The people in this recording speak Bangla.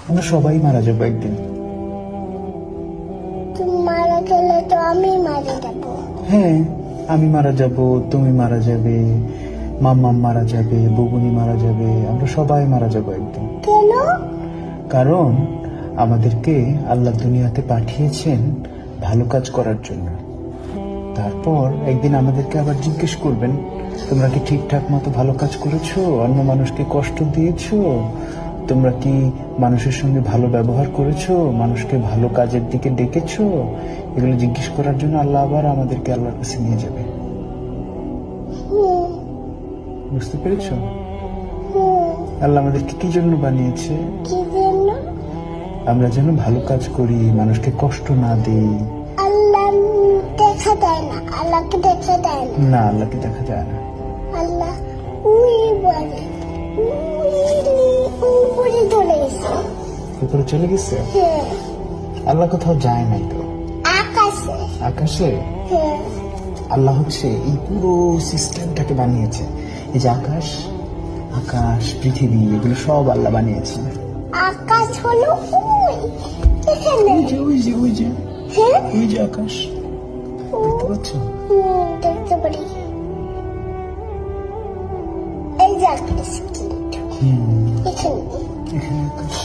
আমরা সবাই মারা যাবো একদিন। তুমি মারা গেলে তো আমি মারা যাবো। হ্যাঁ, আমি মারা যাব, তুমি মারা যাবে, মাম্মা মারা যাবে, বুবুনি মারা যাবে, আমরা সবাই মারা যাবো একদিন। কেন? কারণ আমাদেরকে আল্লাহ দুনিয়াতে পাঠিয়েছেন ভালো কাজ করার জন্য। তারপর একদিন আমাদেরকে আবার জিজ্ঞেস করবেন, তোমরা কি ঠিকঠাক মতো ভালো কাজ করেছো? অন্য মানুষকে কষ্ট দিয়েছো? তোমরা কি মানুষের সঙ্গে ভালো ব্যবহার করেছো? মানুষকে ভালো কাজের দিকে ডেকেছো? এগুলো জিজ্ঞেস করার জন্য আল্লাহ আবার আমাদেরকে আল্লাহর কাছে নিয়ে যাবে। হুম, বুঝতে পেরেছো? হুম। আল্লাহ আমাদেরকে কি জন্য বানিয়েছে? কি জন্য? আমরা যেন ভালো কাজ করি, মানুষকে কষ্ট না দিই। আল্লাহ দেখা দেয় না, আল্লাহকে দেখা দেয় না। না, আল্লাহকে দেখা যায় না। আল্লাহ উই বলে, উপরে চলে গেছে। উপরে চলে গেছে? হ্যাঁ, আল্লাহ কোথাও যায় নাই তো। আকাশে। আকাশে? হ্যাঁ, আল্লাহ হচ্ছে এই পুরো সিস্টেমটাকে বানিয়েছে। এই যে আকাশ, আকাশ, পৃথিবী, এগুলো সব আল্লাহ বানিয়েছে। আকাশ হলো ওই এখানে। ওই যে ওই যে ওই যে হ্যাঁ, ওই যে আকাশ, দেখতে পাচ্ছ? দেখতে পারি। এই যে আকাশ কিন্তু হুম, এখানে। এখানে আকাশ।